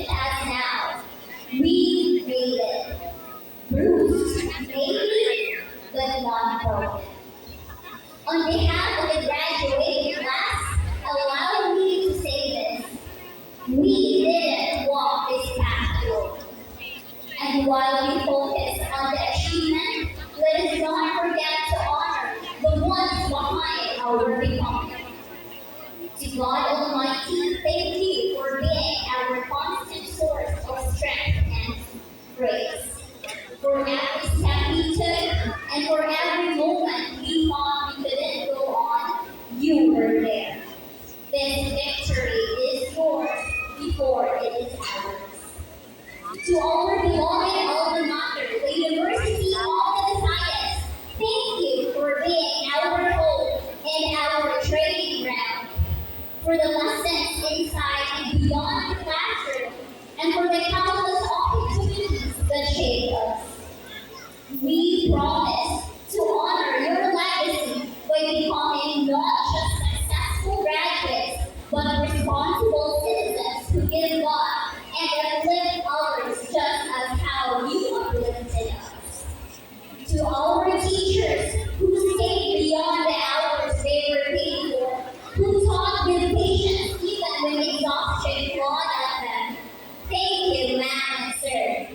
as now. We made it. Bruised, maybe, but not broken. On behalf of the graduating class, allow me to say this. We didn't walk this path alone. And while we focus on the achievement, let us not forget to honor the ones behind our becoming. To God Almighty, thank you for being our constant source of strength and grace. For every step we took and for every moment we thought we couldn't go on, you were there. This victory is yours before it is ours. To our beloved alma mater, the University of the Sejas, thank you for being our hope and our training ground. For the lessons inside and beyond the classroom, and for the countless opportunities that shape us. We promise to honor your legacy by becoming not just successful graduates, but responsible citizens who give back and uplift others just as how you uplifted us. To our teachers who stayed beyond the hours they were paid for, who taught with patience even when exhaustion clawed at them. Thank you, ma'am and sir.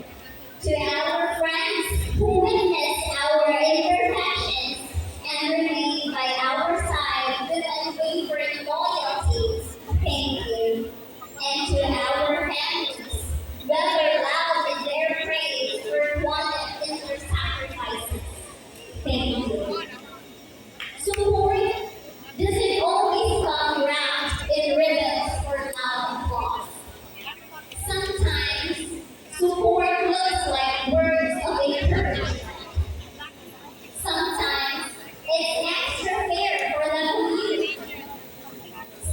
To our friends who witnessed our imperfections and remained by our side with unwavering loyalty, thank you. And to our families, whether loud in their praise or quiet in their sacrifices, thank you. Support doesn't always come wrapped in ribbons or loud applause. Sometimes support looks like words of encouragement. Sometimes it's extra fair for the community.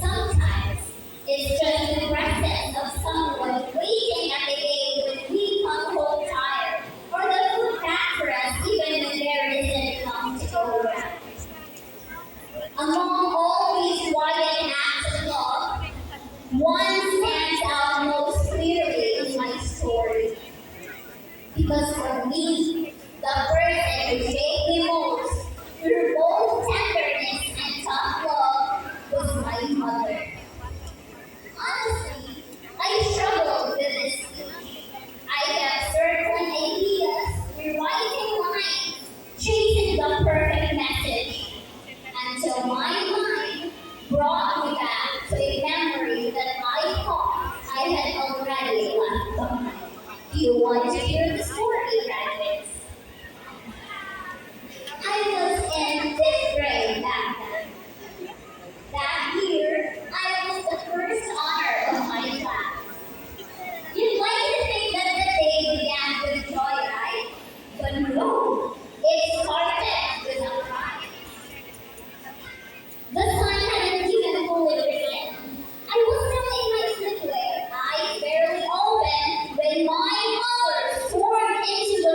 Sometimes it's just the presence of someone waiting at the gate when we come home tired, or the food back for us even when there isn't enough to go around. Among all these quiet acts of love, one stands out most clearly in my story. Because for me, the person who shaped me most through both tenderness and tough love was my mother. Honestly, I struggled with this speech. I kept circling ideas, rewriting lines, chasing the perfect message, until my mind brought me back to a memory that I thought I had already left behind. Do you want to hear the story, graduates? I was in fifth grade back then. That year, I was the first honor of my class. You'd like to think that the day began with joy, right? But no, it started with a cry. The sun hadn't even fully risen. I was still in my sleepwear, eyes barely open, when my mother stormed into the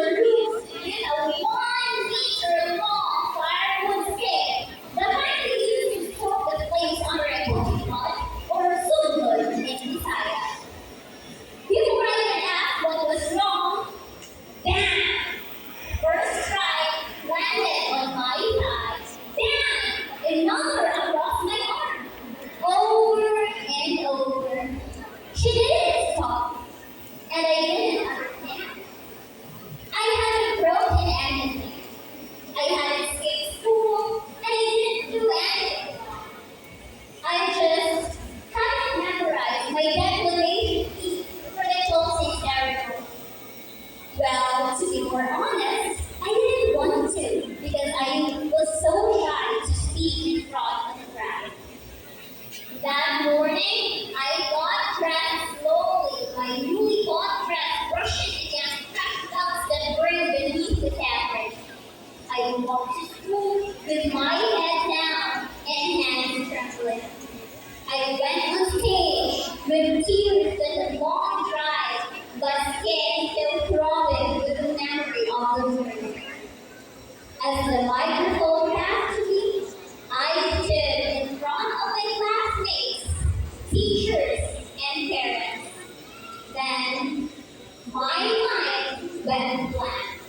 My mind went blank.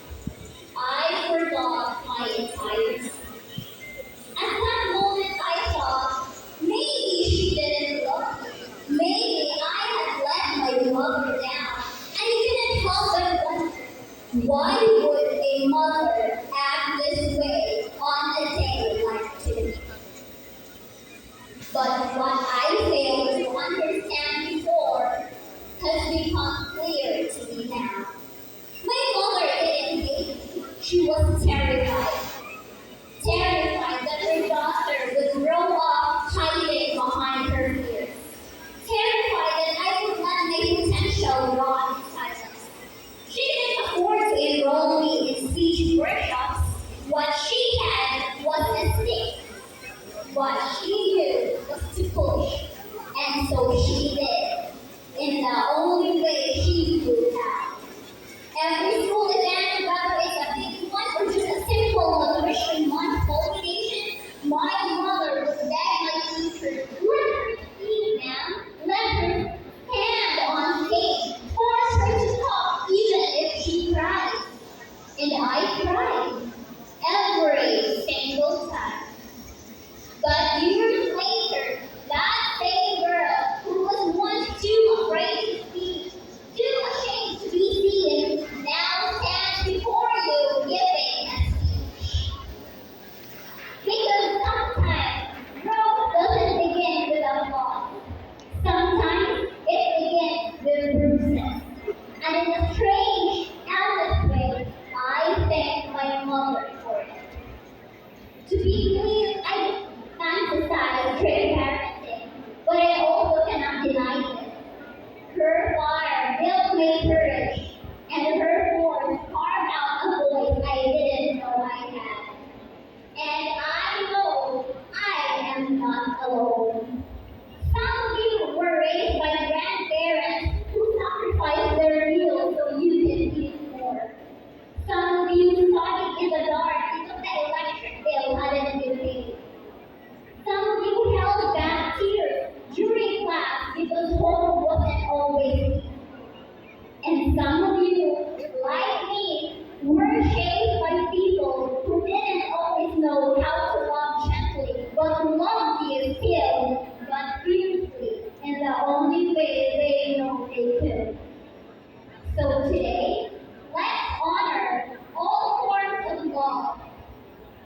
I forgot my entire self. At that moment, I thought maybe she didn't love me. Maybe I had let my mother down. And you couldn't help but wonder, why would a mother act this way on a day like today? But what I failed to understand before has become clear to me now. My mother didn't hate me. She was terrified. Terrified that her daughter would grow up hiding behind her fears. Terrified that I would let my potential rot in silence. She didn't afford to enroll me in speech workshops. What she had was a stick. What she knew was to push. And so she did. In the only way she knew how. Every school event, whether it's a big one or just a simple nutrition month culmination, my mother would beg my teacher, let her speak, ma'am. Let her stand on stage. Force her to talk, even if she cried. And I cried. Every single time. But years later, that same girl who was once too afraid to speak, too ashamed to be seen, now stands before you giving a speech. Because sometimes growth doesn't begin with applause. Sometimes it begins with bruises. And in a strange, honest way, I thank my mother for it. To be clear, I fantasize great parenting, but I also cannot deny this. Her fire built my courage, and her force carved out a voice I didn't know I had. And I know I am not alone. Some of you were raised by grandparents who sacrificed their meals so you could eat more. Some of you studied in the dark because the electric bill hadn't been paid. Some of you held back tears during class because home wasn't always easy. And some of you, like me, were shaped by people who didn't always know how to love gently, but who loved you still, but fiercely, in the only way they know they could. So today, let's honor all forms of love,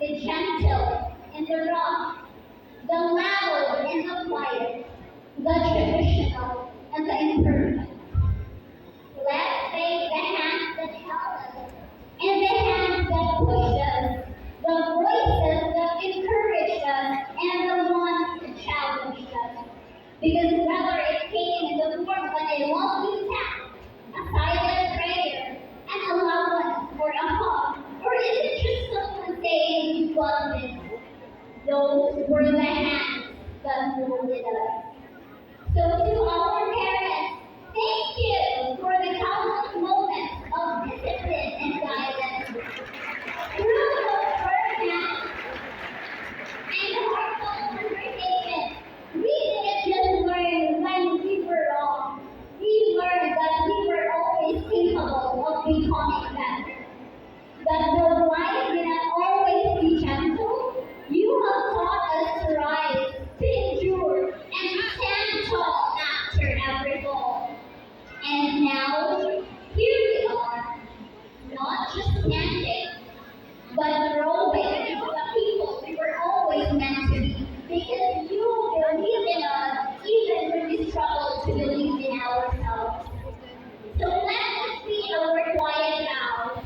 the gentle and the rough, the loud and the quiet, the traditional and the imperfect. Let's take the hands that help us and the hands that push us, the voices that encourage us and the ones that challenge us. Because whether it came in the form of a lovely tap, a silent prayer, an allowance or a hug, or even just someone saying you love me, those were the hands that molded us. So to our parents, thank you for the countless moments of discipline and guidance. Through those first hands and heartfelt conversations, we didn't just learn when we were wrong. We learned that we were always capable of becoming better. That though life may not always be gentle, you have taught us to rise, to endure, and to stand tall after every fall. And now, here we are, not just standing, but growing into the people we were always meant to be. Because you believe in us, even when we struggle to believe in ourselves. So let us be our quiet vow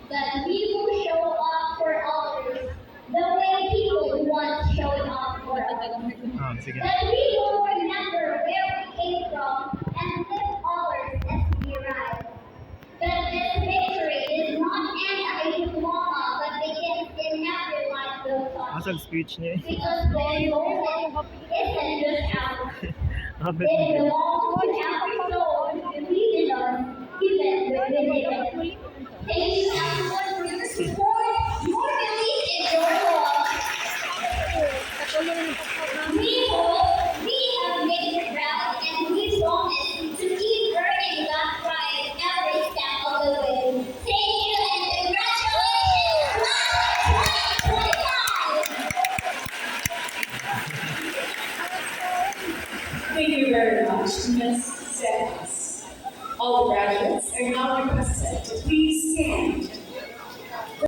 that we will show up for others the way people once showed up for us. That we will remember where we came from and lift others as we rise. That this victory is not anti-diploma, but begins in every life built on. Asal speech niya eh. Because the moment isn't just ours. Kapit It niya. belongs to every soul who believes in us, even when we didn't. Thank you everyone for your support, your belief, and your love. We hope we have made you proud